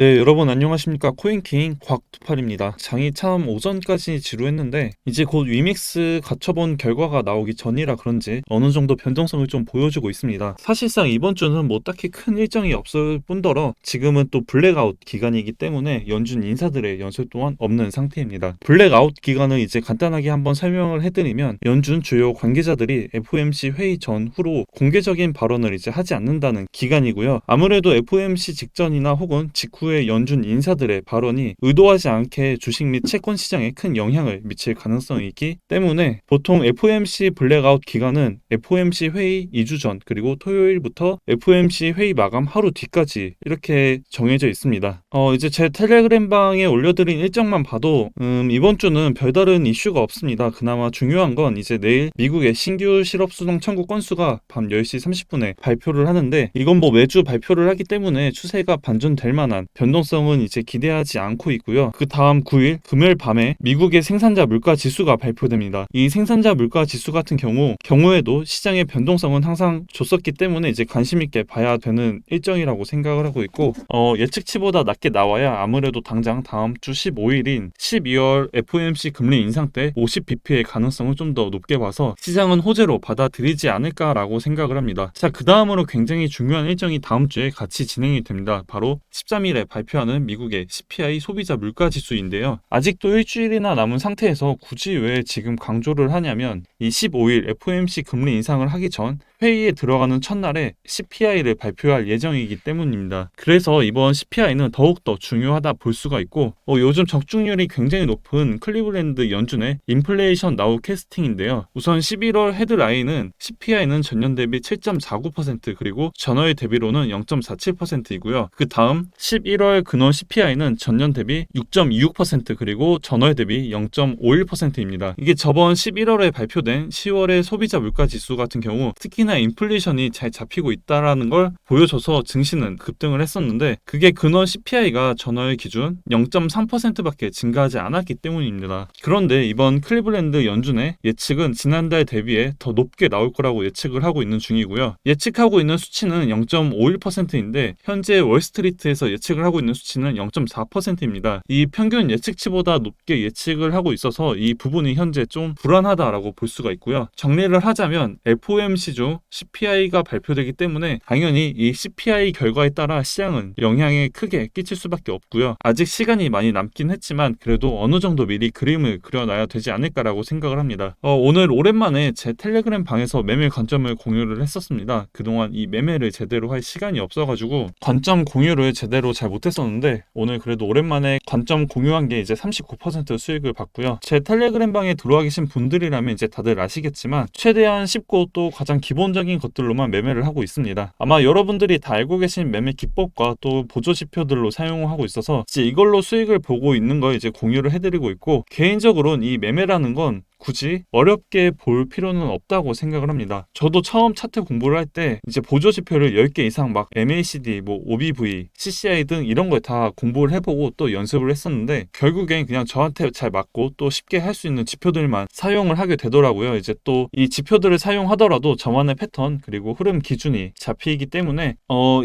네, 여러분 안녕하십니까. 코인킹 곽두팔입니다. 장이 참 오전까지 지루했는데 이제 곧 위믹스 갖춰본 결과가 나오기 전이라 그런지 어느 정도 변동성을 좀 보여주고 있습니다. 사실상 이번 주는 뭐 딱히 큰 일정이 없을 뿐더러 지금은 또 블랙아웃 기간이기 때문에 연준 인사들의 연설 또한 없는 상태입니다. 블랙아웃 기간을 이제 간단하게 한번 설명을 해드리면 연준 주요 관계자들이 FOMC 회의 전후로 공개적인 발언을 이제 하지 않는다는 기간이고요. 아무래도 FOMC 직전이나 혹은 직후에 연준 인사들의 발언이 의도하지 않게 주식 및 채권 시장에 큰 영향을 미칠 가능성이 있기 때문에 보통 FOMC 블랙아웃 기간은 FOMC 회의 2주 전 그리고 토요일부터 FOMC 회의 마감 하루 뒤까지 이렇게 정해져 있습니다. 이제 제 텔레그램 방에 올려드린 일정만 봐도 이번 주는 별다른 이슈가 없습니다. 그나마 중요한 건 이제 내일 미국의 신규 실업 수당 청구 건수가 밤 10시 30분에 발표를 하는데 이건 뭐 매주 발표를 하기 때문에 추세가 반전될 만한 변동성은 이제 기대하지 않고 있고요. 그 다음 9일 금요일 밤에 미국의 생산자 물가 지수가 발표됩니다. 이 생산자 물가 지수 같은 경우에도 시장의 변동성은 항상 줬었기 때문에 이제 관심 있게 봐야 되는 일정이라고 생각을 하고 있고 예측치보다 낮게 나와야 아무래도 당장 다음 주 15일인 12월 FOMC 금리 인상 때 50bp의 가능성을 좀 더 높게 봐서 시장은 호재로 받아들이지 않을까라고 생각을 합니다. 자, 그 다음으로 굉장히 중요한 일정이 다음 주에 같이 진행이 됩니다. 바로 13일에 발표하는 미국의 CPI 소비자 물가 지수인데요. 아직도 일주일이나 남은 상태에서 굳이 왜 지금 강조를 하냐면 이 15일 FOMC 금리 인상을 하기 전 회의에 들어가는 첫날에 CPI를 발표할 예정이기 때문입니다. 그래서 이번 CPI는 더욱더 중요하다 볼 수가 있고 요즘 적중률이 굉장히 높은 클리블랜드 연준의 인플레이션 나우 캐스팅인데요. 우선 11월 헤드라인은 CPI는 전년 대비 7.49% 그리고 전월 대비로는 0.47%이고요. 그 다음 11월 근원 CPI는 전년 대비 6.26% 그리고 전월 대비 0.51%입니다. 이게 저번 11월에 발표된 10월의 소비자 물가 지수 같은 경우 특히나 인플레이션이 잘 잡히고 있다라는 걸 보여줘서 증시는 급등을 했었는데 그게 근원 CPI가 전월 기준 0.3%밖에 증가하지 않았기 때문입니다. 그런데 이번 클리블랜드 연준의 예측은 지난달 대비해 더 높게 나올 거라고 예측을 하고 있는 중이고요. 예측하고 있는 수치는 0.51%인데 현재 월스트리트에서 예측을 하고 있는 수치는 0.4%입니다. 이 평균 예측치보다 높게 예측을 하고 있어서 이 부분이 현재 좀 불안하다라고 볼 수가 있고요. 정리를 하자면 FOMC 중 CPI가 발표되기 때문에 당연히 이 CPI 결과에 따라 시장은 영향에 크게 끼칠 수밖에 없고요. 아직 시간이 많이 남긴 했지만 그래도 어느 정도 미리 그림을 그려놔야 되지 않을까라고 생각을 합니다. 오늘 오랜만에 제 텔레그램 방에서 매매 관점을 공유를 했었습니다. 그동안 이 매매를 제대로 할 시간이 없어가지고 관점 공유를 제대로 잘 못했었는데 오늘 그래도 오랜만에 관점 공유한 게 이제 39% 수익을 봤고요. 제 텔레그램 방에 들어와 계신 분들이라면 이제 다들 아시겠지만 최대한 쉽고 또 가장 기본적인 것들로만 매매를 하고 있습니다. 아마 여러분들이 다 알고 계신 매매 기법과 또 보조 지표들로 사용하고 있어서 이제 이걸로 수익을 보고 있는 걸 이제 공유를 해드리고 있고 개인적으로는 이 매매라는 건 굳이 어렵게 볼 필요는 없다고 생각을 합니다. 저도 처음 차트 공부를 할 때 이제 보조 지표를 10개 이상 막 MACD, 뭐 OBV, CCI 등 이런 걸 다 공부를 해보고 또 연습을 했었는데 결국엔 그냥 저한테 잘 맞고 또 쉽게 할 수 있는 지표들만 사용을 하게 되더라고요. 이제 또 이 지표들을 사용하더라도 저만의 패턴 그리고 흐름 기준이 잡히기 때문에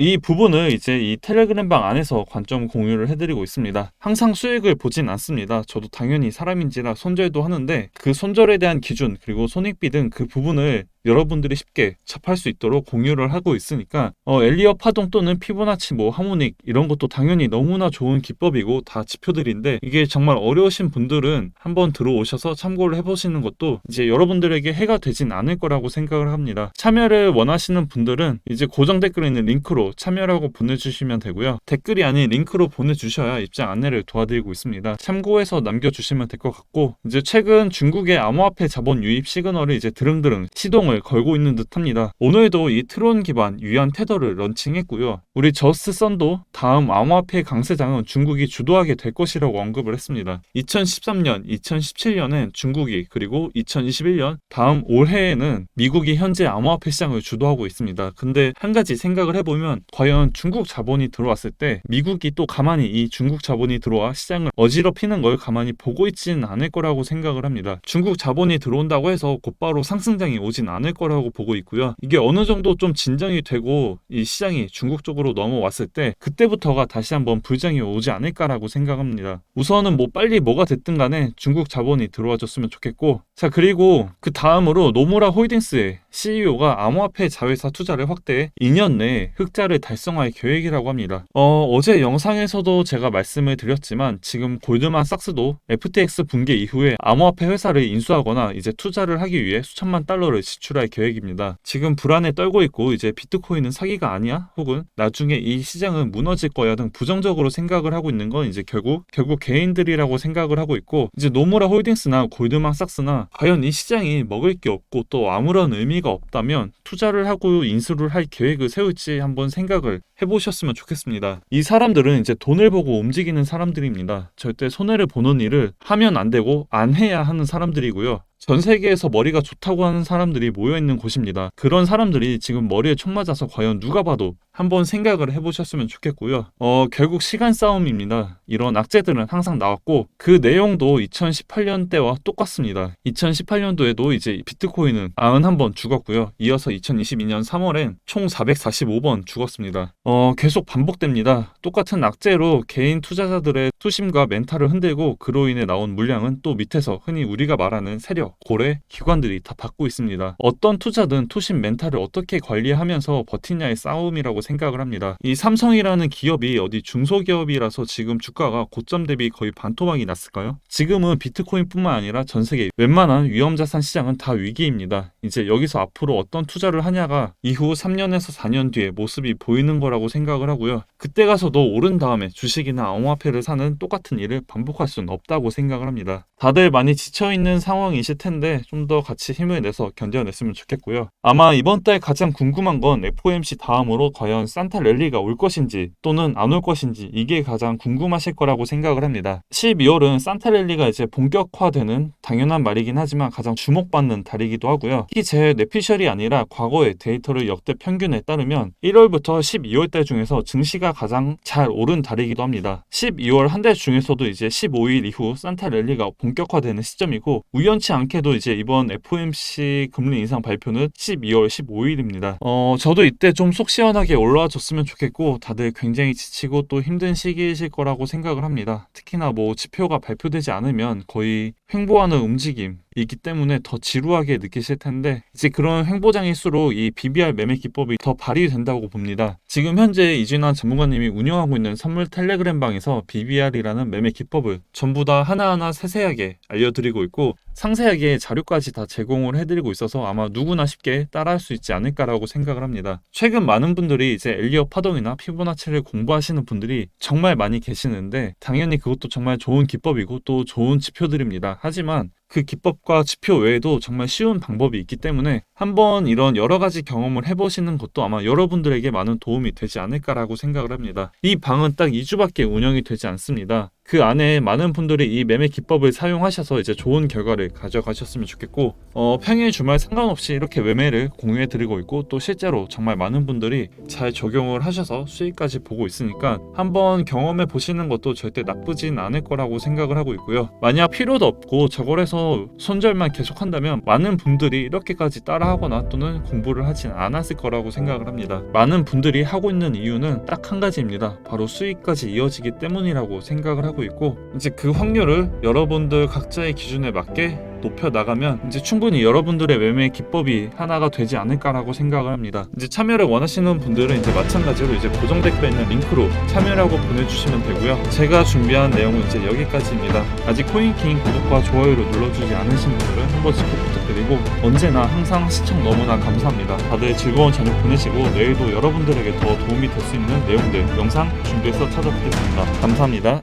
이 부분을 이제 이 텔레그램 방 안에서 관점 공유를 해드리고 있습니다. 항상 수익을 보진 않습니다. 저도 당연히 사람인지라 손절도 하는데 그 손절에 대한 기준 그리고 손익비 등 그 부분을 여러분들이 쉽게 접할 수 있도록 공유를 하고 있으니까 엘리엇 파동 또는 피보나치 뭐 하모닉 이런 것도 당연히 너무나 좋은 기법이고 다 지표들인데 이게 정말 어려우신 분들은 한번 들어오셔서 참고를 해보시는 것도 이제 여러분들에게 해가 되진 않을 거라고 생각을 합니다. 참여를 원하시는 분들은 이제 고정 댓글에 있는 링크로 참여라고 보내주시면 되고요. 댓글이 아닌 링크로 보내주셔야 입장 안내를 도와드리고 있습니다. 참고해서 남겨주시면 될 것 같고 이제 최근 중국의 암호화폐 자본 유입 시그널을 이제 드릉드릉 시동을 걸고 있는 듯합니다. 오늘도 이 트론 기반 유한 테더를 런칭했고요. 우리 저스트 선도 다음 암호화폐 강세장은 중국이 주도하게 될 것이라고 언급을 했습니다. 2013년, 2017년엔 중국이 그리고 2021년 다음 올해에는 미국이 현재 암호화폐 시장을 주도하고 있습니다. 근데 한 가지 생각을 해보면 과연 중국 자본이 들어왔을 때 미국이 또 가만히 이 중국 자본이 들어와 시장을 어지럽히는 걸 가만히 보고 있지는 않을 거라고 생각을 합니다. 중국 자본이 들어온다고 해서 곧바로 상승장이 오진 않을 않을 거라고 보고 있고요. 이게 어느 정도 좀 진정이 되고 이 시장이 중국 쪽으로 넘어왔을 때 그때부터가 다시 한번 불장이 오지 않을까라고 생각합니다. 우선은 뭐 빨리 뭐가 됐든 간에 중국 자본이 들어와 줬으면 좋겠고, 자 그리고 그 다음으로 노무라 홀딩스의 CEO가 암호화폐 자회사 투자를 확대해 2년 내에 흑자를 달성할 계획이라고 합니다. 어제 영상에서도 제가 말씀을 드렸지만 지금 골드만삭스도 FTX 붕괴 이후에 암호화폐 회사를 인수하거나 이제 투자를 하기 위해 수천만 달러를 지출할 계획입니다. 지금 불안에 떨고 있고 이제 비트코인은 사기가 아니야? 혹은 나중에 이 시장은 무너질 거야 등 부정적으로 생각을 하고 있는 건 이제 결국 개인들이라고 생각을 하고 있고, 이제 노무라 홀딩스나 골드만삭스나 과연 이 시장이 먹을 게 없고 또 아무런 의미가 없다면 투자를 하고 인수를 할 계획을 세울지 한번 생각을 해보셨으면 좋겠습니다. 이 사람들은 이제 돈을 보고 움직이는 사람들입니다. 절대 손해를 보는 일을 하면 안 되고 안 해야 하는 사람들이고요. 전 세계에서 머리가 좋다고 하는 사람들이 모여있는 곳입니다. 그런 사람들이 지금 머리에 총 맞아서 과연 누가 봐도 한번 생각을 해보셨으면 좋겠고요. 결국 시간 싸움입니다. 이런 악재들은 항상 나왔고 그 내용도 2018년 때와 똑같습니다. 2018년도에도 이제 비트코인은 91번 죽었고요. 이어서 2022년 3월엔 총 445번 죽었습니다. 계속 반복됩니다. 똑같은 악재로 개인 투자자들의 투심과 멘탈을 흔들고 그로 인해 나온 물량은 또 밑에서 흔히 우리가 말하는 세력, 고래, 기관들이 다 받고 있습니다. 어떤 투자든 투심 멘탈을 어떻게 관리하면서 버티냐의 싸움이라고 생각을 합니다. 이 삼성이라는 기업이 어디 중소기업이라서 지금 주가가 고점 대비 거의 반토막이 났을까요? 지금은 비트코인뿐만 아니라 전 세계 웬만한 위험자산 시장은 다 위기입니다. 이제 여기서 앞으로 어떤 투자를 하냐가 이후 3년에서 4년 뒤에 모습이 보이는 거라고 생각을 하고요. 그때 가서도 오른 다음에 주식이나 암호화폐를 사는 똑같은 일을 반복할 수는 없다고 생각을 합니다. 다들 많이 지쳐있는 상황이실 텐데 좀 더 같이 힘을 내서 견뎌냈으면 좋겠고요. 아마 이번 달 가장 궁금한 건 FOMC 다음으로 과연 산타 랠리가 올 것인지 또는 안 올 것인지, 이게 가장 궁금하실 거라고 생각을 합니다. 12월은 산타 랠리가 이제 본격화되는 당연한 말이긴 하지만 가장 주목받는 달이기도 하고요. 특히 제 뇌피셜이 아니라 과거의 데이터를 역대 평균에 따르면 1월부터 12월 달 중에서 증시가 가장 잘 오른 달이기도 합니다. 12월 한 달 중에서도 이제 15일 이후 산타 랠리가 본격화되는 시점이고, 우연치 않게도 이제 이번 FOMC 금리 인상 발표는 12월 15일입니다. 저도 이때 좀 속 시원하게 올라와 줬으면 좋겠고, 다들 굉장히 지치고 또 힘든 시기이실 거라고 생각을 합니다. 특히나 뭐 지표가 발표되지 않으면 거의 횡보하는 움직임이기 때문에 더 지루하게 느끼실 텐데, 이제 그런 횡보장일수록 이 BBR 매매 기법이 더 발휘된다고 봅니다. 지금 현재 이진환 전문가님이 운영하고 있는 선물 텔레그램 방에서 BBR이라는 매매 기법을 전부 다 하나하나 세세하게 알려드리고 있고, 상세하게 자료까지 다 제공을 해드리고 있어서 아마 누구나 쉽게 따라할 수 있지 않을까라고 생각을 합니다. 최근 많은 분들이 이제 엘리엇 파동이나 피보나치를 공부하시는 분들이 정말 많이 계시는데, 당연히 그것도 정말 좋은 기법이고 또 좋은 지표들입니다. 하지만 그 기법과 지표 외에도 정말 쉬운 방법이 있기 때문에 한번 이런 여러 가지 경험을 해보시는 것도 아마 여러분들에게 많은 도움이 되지 않을까라고 생각을 합니다. 이 방은 딱 2주밖에 운영이 되지 않습니다. 그 안에 많은 분들이 이 매매 기법을 사용하셔서 이제 좋은 결과를 가져가셨으면 좋겠고, 평일 주말 상관없이 이렇게 매매를 공유해드리고 있고, 또 실제로 정말 많은 분들이 잘 적용을 하셔서 수익까지 보고 있으니까 한번 경험해 보시는 것도 절대 나쁘진 않을 거라고 생각을 하고 있고요. 만약 필요도 없고 저걸 해서 손절만 계속한다면 많은 분들이 이렇게까지 따라하거나 또는 공부를 하진 않았을 거라고 생각을 합니다. 많은 분들이 하고 있는 이유는 딱 한 가지입니다. 바로 수익까지 이어지기 때문이라고 생각을 하고 있고, 이제 그 확률을 여러분들 각자의 기준에 맞게 높여 나가면 이제 충분히 여러분들의 매매 기법이 하나가 되지 않을까라고 생각을 합니다. 이제 참여를 원하시는 분들은 이제 마찬가지로 이제 고정 댓글에 있는 링크로 참여라고 보내주시면 되고요. 제가 준비한 내용은 이제 여기까지입니다. 아직 코인킹 구독과 좋아요를 눌러주지 않으신 분들은 한 번씩 꼭 부탁드리고, 언제나 항상 시청 너무나 감사합니다. 다들 즐거운 저녁 보내시고 내일도 여러분들에게 더 도움이 될 수 있는 내용들 영상 준비해서 찾아뵙겠습니다. 감사합니다.